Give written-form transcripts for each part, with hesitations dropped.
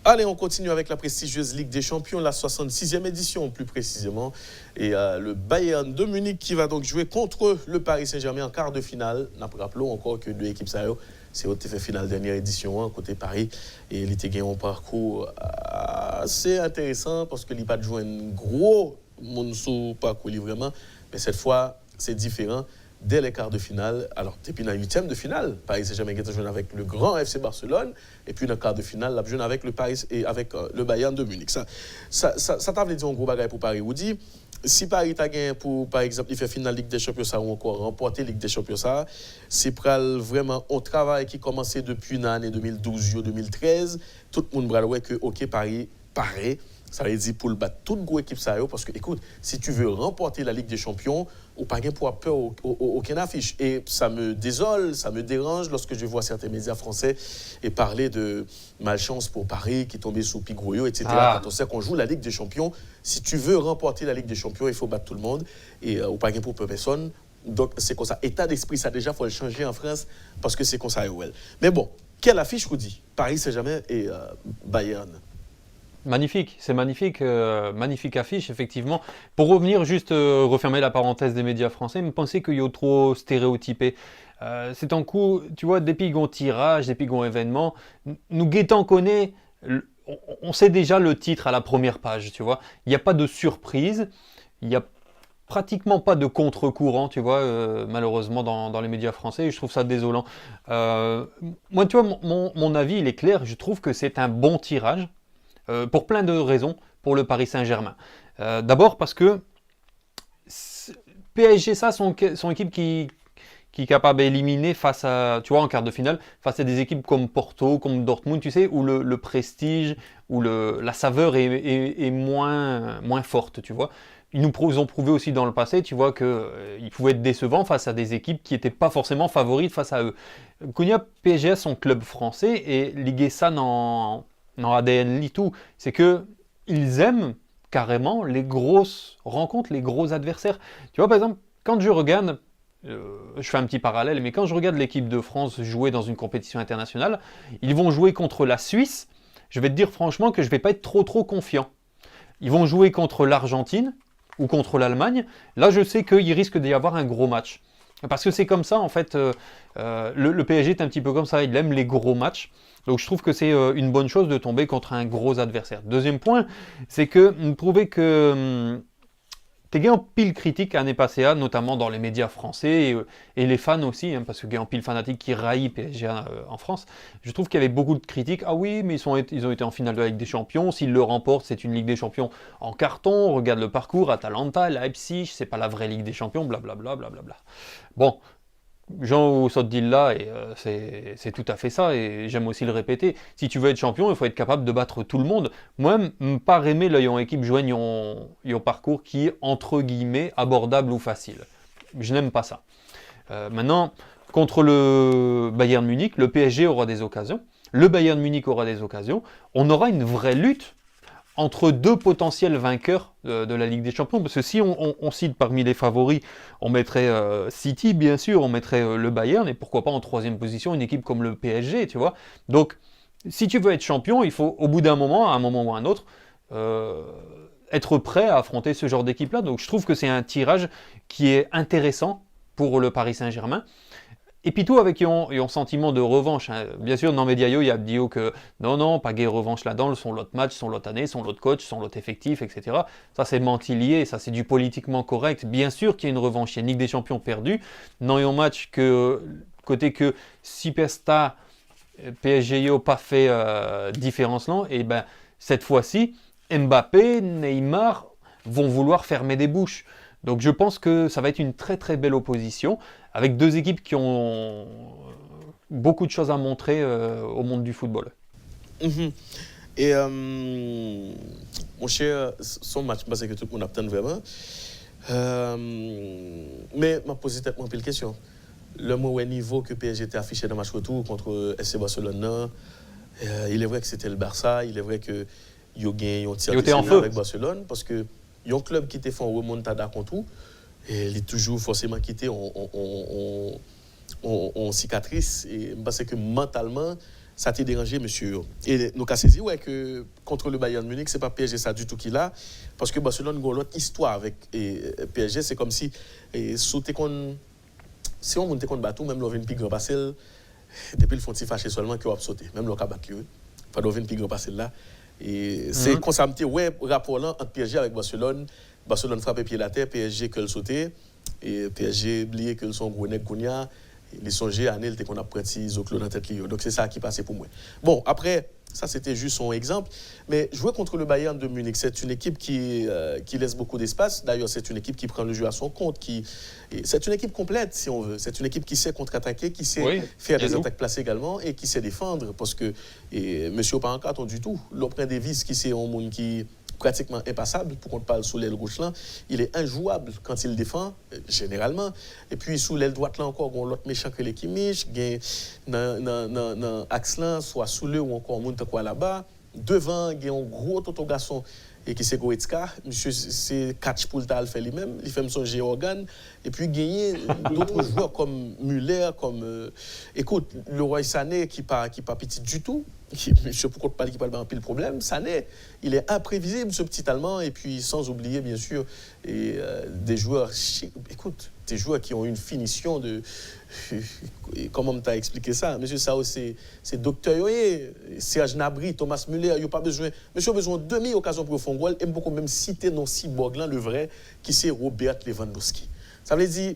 Allez, on continue avec la prestigieuse Ligue des Champions, la 66e édition plus précisément. Et le Bayern de Munich qui va donc jouer contre le Paris Saint-Germain en quart de finale. Rappelons encore que deux équipes, c'est au fait finale dernière édition, côté Paris. Et l'IT gagne un parcours assez intéressant parce que l'IPAD joue un gros monde sur parcours vraiment. Mais cette fois, c'est différent. Dès les quarts de finale, alors depuis la 8e de finale, Paris Saint-Germain qui joue avec le grand FC Barcelone, et puis dans le quart de finale, la joue avec le Paris et avec le Bayern de Munich. Ça t'a dit un gros bagage pour Paris. Vous dit, si Paris t'a gagné pour, par exemple, il fait finale Ligue des Champions ça, ou encore remporter Ligue des Champions ça, c'est vraiment un travail qui commençait depuis l'année 2012-2013. Tout le monde va que OK Paris paraît. Ça veut dire pour le battre toute grosse équipe ça parce que écoute, si tu veux remporter la Ligue des Champions, ou pas pour avoir peur aucune affiche. Et ça me désole, ça me dérange lorsque je vois certains médias français et parler de malchance pour Paris qui tombait sous Pigroyo, etc. Quand on sait qu'on joue la Ligue des Champions, si tu veux remporter la Ligue des Champions, il faut battre tout le monde et ou pas pour personne. Donc c'est comme ça. État d'esprit, ça déjà, il faut le changer en France parce que c'est comme ça. Mais bon, quelle affiche vous dit Paris Saint-Germain et Bayern. Magnifique, c'est magnifique, magnifique affiche, effectivement. Pour revenir, juste refermer la parenthèse des médias français, me penser qu'il y a trop stéréotypé. C'est un coup, tu vois, depuis qu'on tirage, depuis qu'on événement, nous guettons connaît, on sait déjà le titre à la première page, tu vois. Il n'y a pas de surprise, il n'y a pratiquement pas de contre-courant, tu vois, malheureusement dans les médias français, et je trouve ça désolant. Moi, tu vois, mon avis, il est clair, je trouve que c'est un bon tirage. Pour plein de raisons pour le Paris Saint-Germain. D'abord parce que PSG, ça, son équipe qui est capable d'éliminer face à, tu vois, en quart de finale, face à des équipes comme Porto, comme Dortmund, tu sais, où le prestige, où la saveur est moins forte, tu vois. Ils nous ont prouvé aussi dans le passé, tu vois, qu'ils pouvaient être décevants face à des équipes qui n'étaient pas forcément favorites face à eux. Cognac PSG a son club français et liguer ça dans ADN tout, c'est que ils aiment carrément les grosses rencontres, les gros adversaires. Tu vois, par exemple, quand je regarde, je fais un petit parallèle, mais quand je regarde l'équipe de France jouer dans une compétition internationale, ils vont jouer contre la Suisse. Je vais te dire franchement que je ne vais pas être trop confiant. Ils vont jouer contre l'Argentine ou contre l'Allemagne. Là, je sais qu'il risque d'y avoir un gros match. Parce que c'est comme ça, en fait, le PSG est un petit peu comme ça, il aime les gros matchs. Donc je trouve que c'est une bonne chose de tomber contre un gros adversaire. Deuxième point, c'est que vous trouvez que t'es gagné en pile critique l'année passée, notamment dans les médias français et les fans aussi, parce que il y a en pile fanatique qui raillent PSG en France. Je trouve qu'il y avait beaucoup de critiques. Ah oui, mais ils ont été en finale de la Ligue des Champions. S'ils le remportent, c'est une Ligue des Champions en carton. Regarde le parcours, Atalanta, Leipzig, c'est pas la vraie Ligue des Champions, blablabla. Bon. Jean Sottdil là, et c'est tout à fait ça, et j'aime aussi le répéter. Si tu veux être champion, il faut être capable de battre tout le monde. Moi, pas aimer l'œil en équipe joigne un parcours qui est entre guillemets abordable ou facile. Je n'aime pas ça. Maintenant, contre le Bayern Munich, le PSG aura des occasions, le Bayern Munich aura des occasions, on aura une vraie lutte entre deux potentiels vainqueurs de la Ligue des Champions, parce que si on cite parmi les favoris, on mettrait City, bien sûr, on mettrait le Bayern, et pourquoi pas en troisième position une équipe comme le PSG, tu vois. Donc, si tu veux être champion, il faut, au bout d'un moment, à un moment ou à un autre, être prêt à affronter ce genre d'équipe-là. Donc, je trouve que c'est un tirage qui est intéressant pour le Paris Saint-Germain. Et puis tout avec un sentiment de revanche. Bien sûr, dans Mediaio, il y a dit que non, pas gay revanche là-dedans, son lot match, son lot année, son lot coach, son lot effectif, etc. Ça, c'est menti ça, c'est du politiquement correct. Bien sûr qu'il y a une revanche, il y a une Ligue des Champions perdue. Non, il y a un match côté que Superstar, PSG n'a pas fait différence là, et ben cette fois-ci, Mbappé, Neymar vont vouloir fermer des bouches. Donc je pense que ça va être une très très belle opposition, avec deux équipes qui ont beaucoup de choses à montrer au monde du football. Mm-hmm. Et mon cher, son match, c'est que tout le monde attend vraiment. Mais je me pose tellement une question. Le mauvais niveau que PSG était affiché dans le match retour contre FC Barcelone, il est vrai que c'était le Barça, il est vrai que il y a un tir avec Barcelone, parce que il y a un club qui te fait un remontada contre tout, et il est toujours forcément quitté en cicatrice. Et parce que mentalement, ça t'a dérangé, monsieur. Et nous avons saisi ouais, que contre le Bayern Munich, ce n'est pas PSG ça du tout qu'il a. Parce que Barcelone a une autre histoire avec PSG. C'est comme si, si on monte contre Batou, même l'on vient de plus grand passer, depuis le fond, il fâché seulement qu'il va sauter. Même l'on va battre lui. Pas d'on vient de plus grand passer là. Et c'est comme ça, ouais, rapport là entre PSG avec Barcelone. Barcelone frappe pied la terre, PSG que le sauter. Et PSG oublié que son gros nèg Kounia. Les songeait à Nel, qu'on a pris Zoclo dans la tête. Donc c'est ça qui passait pour moi. Bon, après, ça c'était juste son exemple. Mais jouer contre le Bayern de Munich, c'est une équipe qui laisse beaucoup d'espace. D'ailleurs, c'est une équipe qui prend le jeu à son compte. C'est une équipe complète, si on veut. C'est une équipe qui sait contre-attaquer, qui sait faire des attaques placées également et qui sait défendre. Parce que monsieur pas en carton du tout. L'Oprin Davis, qui c'est un monde qui pratiquement impassable, pour qu'on parle sous l'aile gauche là, il est injouable quand il défend, généralement. Et puis sous l'aile droite là encore, on l'autre méchant que les Kimmich, dans l'axe là, soit sous le ou encore monte quoi là-bas. Devant, il y a un gros toto garçon et qui c'est Goretzka. Monsieur, c'est catch pour le fait lui-même, il fait son Organ. Et puis gagner d'autres joueurs comme Müller, comme écoute, le Roi Sané qui pas petit du tout. Je pourquoi pas qui parle un pile problème. Sané, il est imprévisible ce petit Allemand et puis sans oublier bien sûr des joueurs. Écoute, des joueurs qui ont une finition de comment t'as expliqué ça, monsieur Sao, c'est docteur Yoye, Serge Gnabry, Thomas Müller, il a pas besoin. Monsieur a besoin de demi-occasion pour faire un goal et beaucoup même citer non cyborg là le vrai qui c'est Robert Lewandowski. Ça veut dire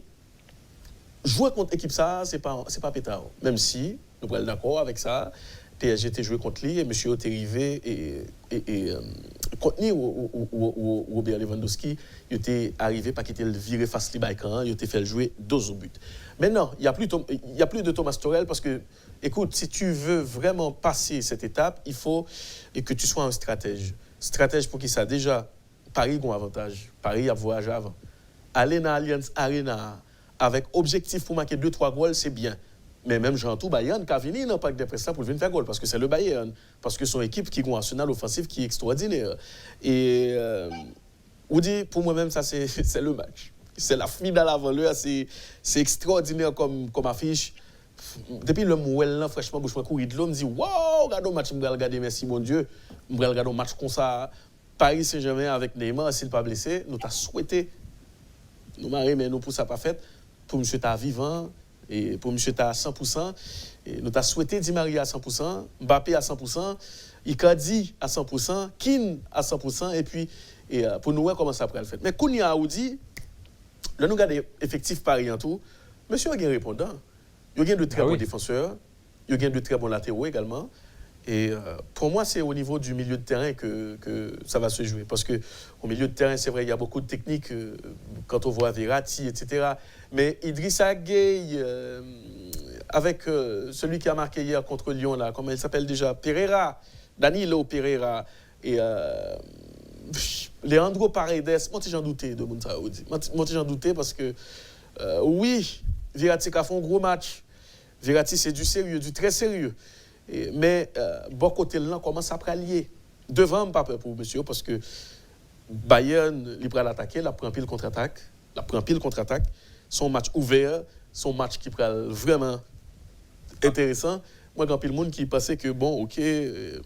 jouer contre équipe ça, c'est pas pétard. Même si nous sommes d'accord avec ça. PSG était joué contre lui et monsieur était arrivé et contre lui Robert Lewandowski, il était arrivé pas qu'il était viré face li Baïkan, il était fait jouer 2 buts. Maintenant, il y a plus de Thomas Tuchel parce que écoute, si tu veux vraiment passer cette étape, il faut que tu sois un stratège. Stratège pour qui ça déjà Paris a un avantage. Paris a voyagé avant. Aller dans Allianz Arena avec objectif pour marquer 2-3 goals, c'est bien. Mais même Jean-Tout, Bayern, Cavini n'a pas de pression pour venir faire goal, parce que c'est le Bayern, parce que son équipe qui a un arsenal offensif qui est extraordinaire. Et on dit, pour moi-même, ça c'est le match. C'est la finale avant l'heure, c'est extraordinaire comme affiche. Depuis le Mouel, là, franchement, je me courir de l'eau, je me dis, waouh, regarde le match, je vais regarder, merci mon Dieu. Je vais regarder un match comme ça. Paris Saint-Germain avec Neymar, s'il n'est pas blessé, nous t'as souhaité, nous marions, mais nous pour ça pas fait, pour monsieur t'as vivant. Et pour M. à 100%, et nous avons souhaité Di Maria à 100%, Mbappé à 100%, Icardi à 100%, Keane à 100%, et puis pour nous voir comment ça pourrait le faire. Mais Kounia a dit, là nous regardons effectif Paris en tout, monsieur a un répondant. Il y a de très bons défenseurs, il y a de très bons latéraux également. Et pour moi, c'est au niveau du milieu de terrain que ça va se jouer. Parce qu'au milieu de terrain, c'est vrai, il y a beaucoup de techniques quand on voit Verratti, etc. Mais Idrissa Gueye, avec celui qui a marqué hier contre Lyon, là, comment il s'appelle déjà, Pereira, Danilo Pereira, et Leandro Paredes, moi j'en doutais de Mounsa Aoudi. Moi j'en doutais parce que, oui, Verratti a fait un gros match. Verratti, c'est du sérieux, du très sérieux. Mais bon côté là commence à lier devant pas peur pour monsieur parce que Bayern il prend l'attaquer, la prend pile contre-attaque, son match ouvert, son match qui prend vraiment intéressant. Moi quand pile monde qui pensait que bon OK elle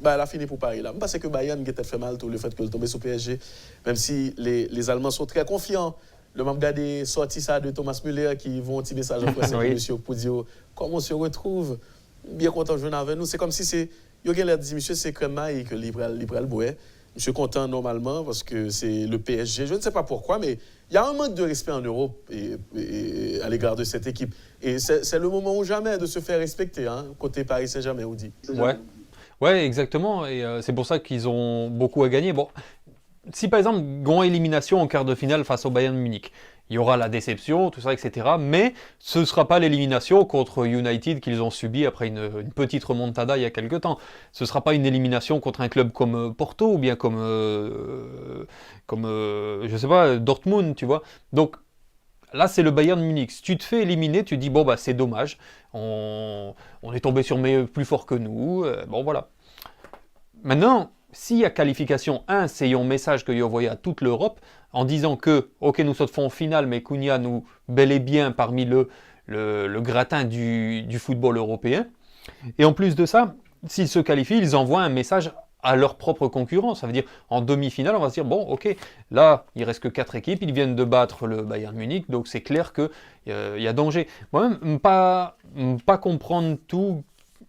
a fini pour Paris là. Je pense que Bayern a peut-être fait mal tout le fait que le tomber sur PSG même si les Allemands sont très confiants. Le même gars des sorties ça de Thomas Müller qui vont un petit message en français oui. Monsieur pour dire comment on se retrouve. Bien content de jouer avec nous. C'est comme si c'est. Il y a dit, monsieur, c'est comme ça et que le bois. Je suis content normalement parce que c'est le PSG. Je ne sais pas pourquoi, mais il y a un manque de respect en Europe et à l'égard de cette équipe. Et c'est le moment ou jamais de se faire respecter, hein, côté Paris Saint-Germain, on dit. Ouais, exactement. Et c'est pour ça qu'ils ont beaucoup à gagner. Bon, si par exemple, grand élimination en quart de finale face au Bayern Munich, il y aura la déception, tout ça, etc. Mais ce ne sera pas l'élimination contre United qu'ils ont subi après une petite remontada il y a quelques temps. Ce ne sera pas une élimination contre un club comme Porto ou bien comme je sais pas, Dortmund, tu vois. Donc là, c'est le Bayern Munich. Si tu te fais éliminer, tu dis, bon, bah c'est dommage, on est tombé sur plus fort que nous, bon voilà. Maintenant, s'il y a qualification 1, c'est un message que j'ai envoyé à toute l'Europe en disant que, ok, nous sommes en finale, mais Kounia nous bel et bien parmi le gratin du football européen. Et en plus de ça, s'ils se qualifient, ils envoient un message à leur propre concurrent. Ça veut dire, en demi-finale, on va se dire, bon, ok, là, il reste que 4 équipes, ils viennent de battre le Bayern Munich, donc c'est clair qu'il y a danger. Moi-même, pas comprendre tout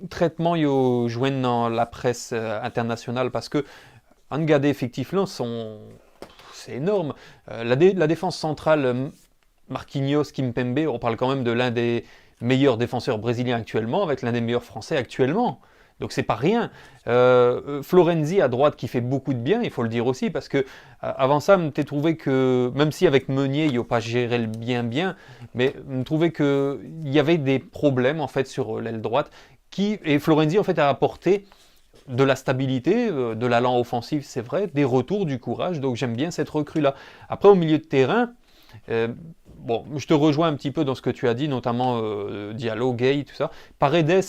traitement yo joint dans la presse internationale, parce que, en regarder effectivement, c'est énorme. La défense centrale, Marquinhos, Kimpembe, on parle quand même de l'un des meilleurs défenseurs brésiliens actuellement, avec l'un des meilleurs français actuellement. Donc c'est pas rien. Florenzi à droite qui fait beaucoup de bien, il faut le dire aussi, parce que avant ça, m'as trouvé que, même si avec Meunier, il n'a pas géré le bien, mais me trouvait qu'il y avait des problèmes en fait sur l'aile droite, et Florenzi en fait a apporté de la stabilité, de l'allant offensif, c'est vrai, des retours, du courage, donc j'aime bien cette recrue-là. Après, au milieu de terrain, bon, je te rejoins un petit peu dans ce que tu as dit, notamment Diallo, Gay, tout ça. Paredes,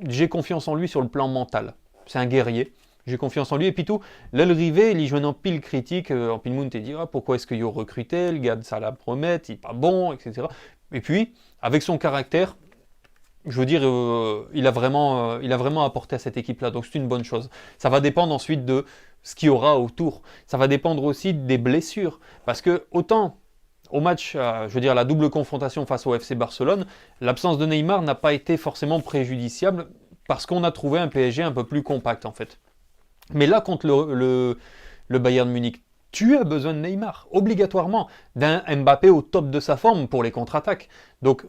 j'ai confiance en lui sur le plan mental. C'est un guerrier. J'ai confiance en lui. Et puis tout, là, le Rivet, il y joue en pile critique. En pile monde, t'es dit, pourquoi est-ce qu'il a recruté? Le gars, ça la promet, il n'est pas bon, etc. Et puis, avec son caractère, je veux dire, il a vraiment apporté à cette équipe-là. Donc, c'est une bonne chose. Ça va dépendre ensuite de ce qu'il y aura autour. Ça va dépendre aussi des blessures. Parce que, autant au match, je veux dire, la double confrontation face au FC Barcelone, l'absence de Neymar n'a pas été forcément préjudiciable parce qu'on a trouvé un PSG un peu plus compact en fait. Mais là, contre le Bayern Munich, tu as besoin de Neymar, obligatoirement, d'un Mbappé au top de sa forme pour les contre-attaques. Donc,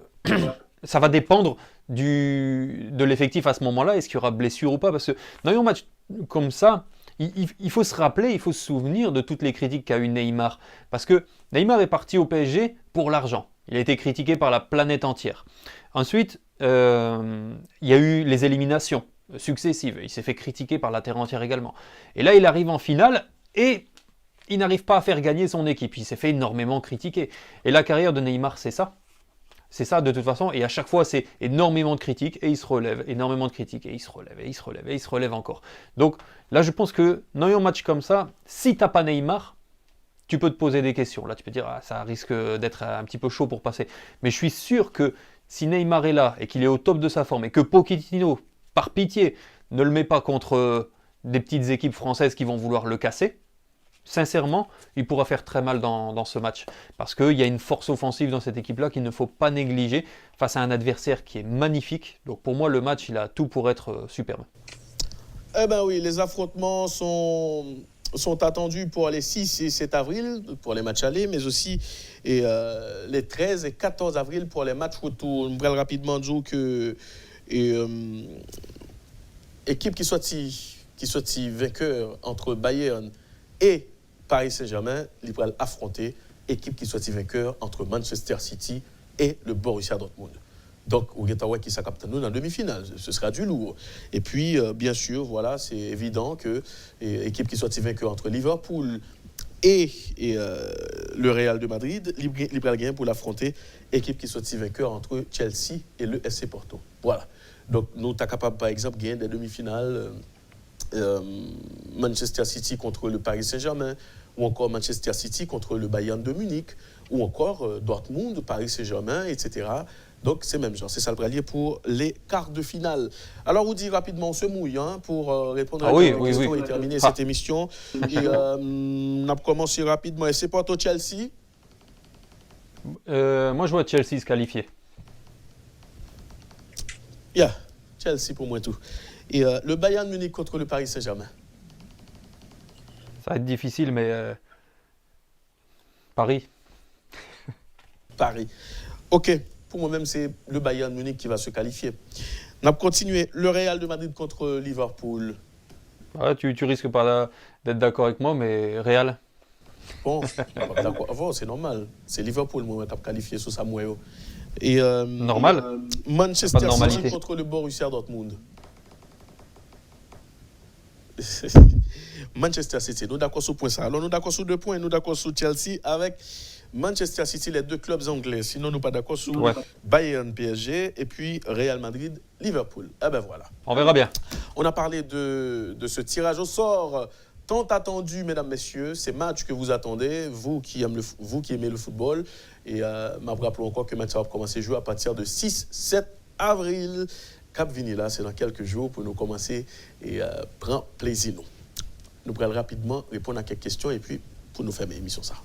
ça va dépendre de l'effectif à ce moment-là, est-ce qu'il y aura blessure ou pas. Parce que dans un match comme ça, il faut se rappeler, il faut se souvenir de toutes les critiques qu'a eu Neymar. Parce que Neymar est parti au PSG pour l'argent. Il a été critiqué par la planète entière. Ensuite, il y a eu les éliminations successives. Il s'est fait critiquer par la terre entière également. Et là, il arrive en finale et il n'arrive pas à faire gagner son équipe. Il s'est fait énormément critiquer. Et la carrière de Neymar, c'est ça. C'est ça de toute façon, et à chaque fois c'est énormément de critiques, et il se relève, énormément de critiques, et il se relève, et il se relève, et il se relève encore. Donc là je pense que dans un match comme ça, si t'as pas Neymar, tu peux te poser des questions. Là tu peux te dire, ça risque d'être un petit peu chaud pour passer. Mais je suis sûr que si Neymar est là, et qu'il est au top de sa forme, et que Pochettino, par pitié, ne le met pas contre des petites équipes françaises qui vont vouloir le casser, sincèrement, il pourra faire très mal dans ce match. Parce qu'il y a une force offensive dans cette équipe-là qu'il ne faut pas négliger face à un adversaire qui est magnifique. Donc pour moi, le match, il a tout pour être superbe. Eh bien oui, les affrontements sont attendus pour les 6 et 7 avril, pour les matchs allés, mais aussi les 13 et 14 avril pour les matchs retour. Je vais rapidement dire que équipe qui soit vainqueur entre Bayern et Paris Saint-Germain, il va affronter équipe qui soit vainqueur entre Manchester City et le Borussia Dortmund. Donc, au Getawa qui s'accapte nous dans la demi-finale, ce sera du lourd. Et puis, bien sûr, voilà, c'est évident que équipe qui soit vainqueur entre Liverpool et le Real de Madrid, il va gagner pour l'affronter équipe qui soit vainqueur entre Chelsea et le FC Porto. Voilà. Donc, nous sommes capables, par exemple, de gagner des demi-finales. Manchester City contre le Paris Saint-Germain, ou encore Manchester City contre le Bayern de Munich, ou encore Dortmund, Paris Saint-Germain, etc. Donc c'est même genre, c'est ça le bralier pour les quarts de finale. Alors on dit rapidement, on se mouille pour répondre à la question et terminer cette émission. Et on a commencé rapidement. Et c'est Porto Chelsea. Moi je vois Chelsea se qualifier. Chelsea pour moi tout. Et le Bayern Munich contre le Paris Saint-Germain. Ça va être difficile, mais Paris. Paris. OK. Pour moi-même, c'est le Bayern Munich qui va se qualifier. On a continué. Le Real de Madrid contre Liverpool. Tu risques pas d'être d'accord avec moi, mais Real. Bon, c'est normal. C'est Liverpool, moi, qui a qualifié sur Samuel. Et normal. Manchester City contre le Borussia Dortmund. Manchester City, nous d'accord sur point ça. Alors nous d'accord sur 2 points, nous d'accord sur Chelsea avec Manchester City, les 2 clubs anglais. Sinon nous pas d'accord sur Bayern PSG et puis Real Madrid Liverpool. Eh ben voilà. On verra bien. On a parlé de ce tirage au sort tant attendu, mesdames, messieurs, ces matchs que vous attendez, vous qui aimez le football. Et rappelons encore que le match va commencer à jouer à partir de 6-7 avril. Cap Vini là, c'est dans quelques jours pour nous commencer et prendre plaisir nous. Nous allons rapidement répondre à quelques questions et puis pour nous faire l'émission ça.